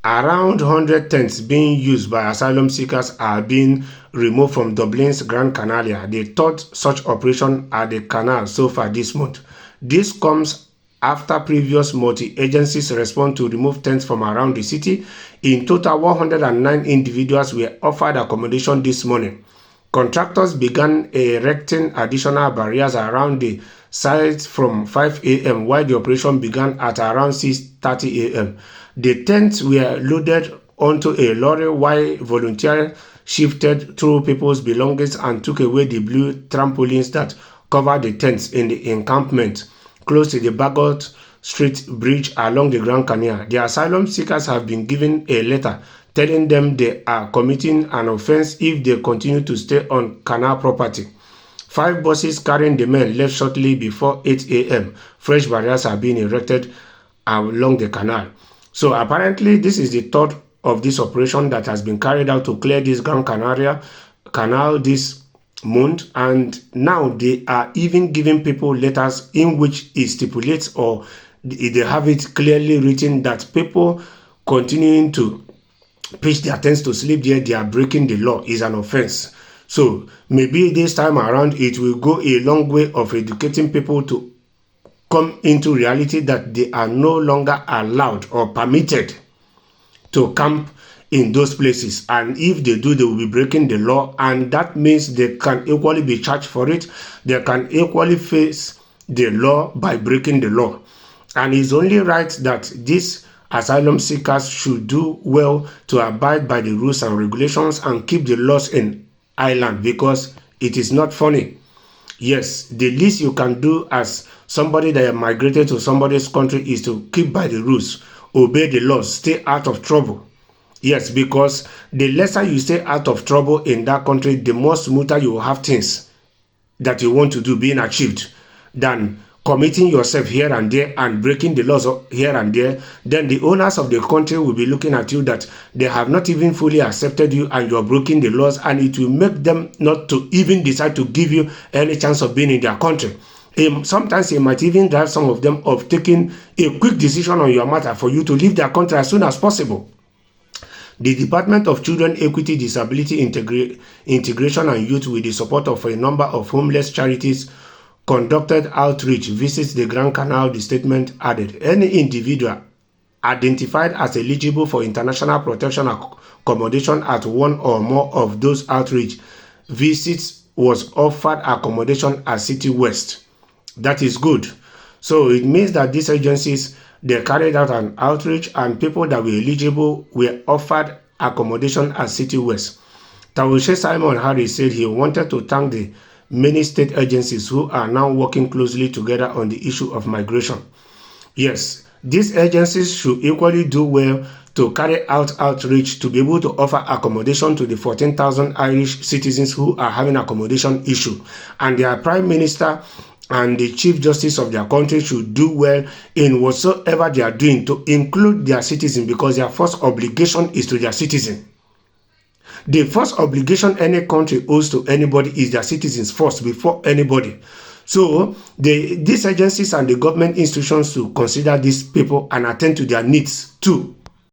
Around 100 tents being used by asylum seekers are being removed from Dublin's Grand Canalia, the third such operation at the canal so far this month. This comes after previous multi-agencies respond to remove tents from around the city. In total, 109 individuals were offered accommodation this morning. Contractors began erecting additional barriers around the site from 5 a.m. while the operation began at around 6:30 a.m. The tents were loaded onto a lorry while volunteers shifted through people's belongings and took away the blue trampolines that covered the tents in the encampment close to the Bagot Street Bridge along the Grand Canal. The asylum seekers have been given a letter telling them they are committing an offense if they continue to stay on canal property. 5 buses carrying the men left shortly before 8 a.m. Fresh barriers are being erected along the canal. So apparently this is the third of this operation that has been carried out to clear this Grand Canal this month, and now they are even giving people letters in which it stipulates, or they have it clearly written, that people continuing to pitch their tents to sleep there, they are breaking the law, is an offense. So maybe this time around it will go a long way of educating people to come into reality that they are no longer allowed or permitted to camp in those places, and if they do, they will be breaking the law, and that means they can equally be charged for it. They can equally face the law by breaking the law, and it's only right that these asylum seekers should do well to abide by the rules and regulations and keep the laws in Ireland, because it is not funny. Yes, the least you can do as somebody that migrated to somebody's country is to keep by the rules, obey the laws, stay out of trouble. Yes, because the lesser you stay out of trouble in that country, the more smoother you will have things that you want to do being achieved, than committing yourself here and there and breaking the laws here and there. Then the owners of the country will be looking at you that they have not even fully accepted you and you're breaking the laws, and it will make them not to even decide to give you any chance of being in their country. Sometimes it might even drive some of them of taking a quick decision on your matter for you to leave their country as soon as possible. The Department of Children, Equity, Disability, Integration and Youth, with the support of a number of homeless charities, conducted outreach visits the Grand Canal. The statement added, any individual identified as eligible for international protection accommodation at one or more of those outreach visits was offered accommodation at City West. That is good. So it means that these agencies, they carried out an outreach and people that were eligible were offered accommodation at City West. Taoiseach Simon Harris said he wanted to thank the many state agencies who are now working closely together on the issue of migration. Yes, these agencies should equally do well to carry out outreach to be able to offer accommodation to the 14,000 Irish citizens who are having accommodation issue. And their Prime Minister and the Chief Justice of their country should do well in whatsoever they are doing to include their citizens, because their first obligation is to their citizens. The first obligation any country owes to anybody is their citizens first, before anybody. So these agencies and the government institutions to consider these people and attend to their needs too.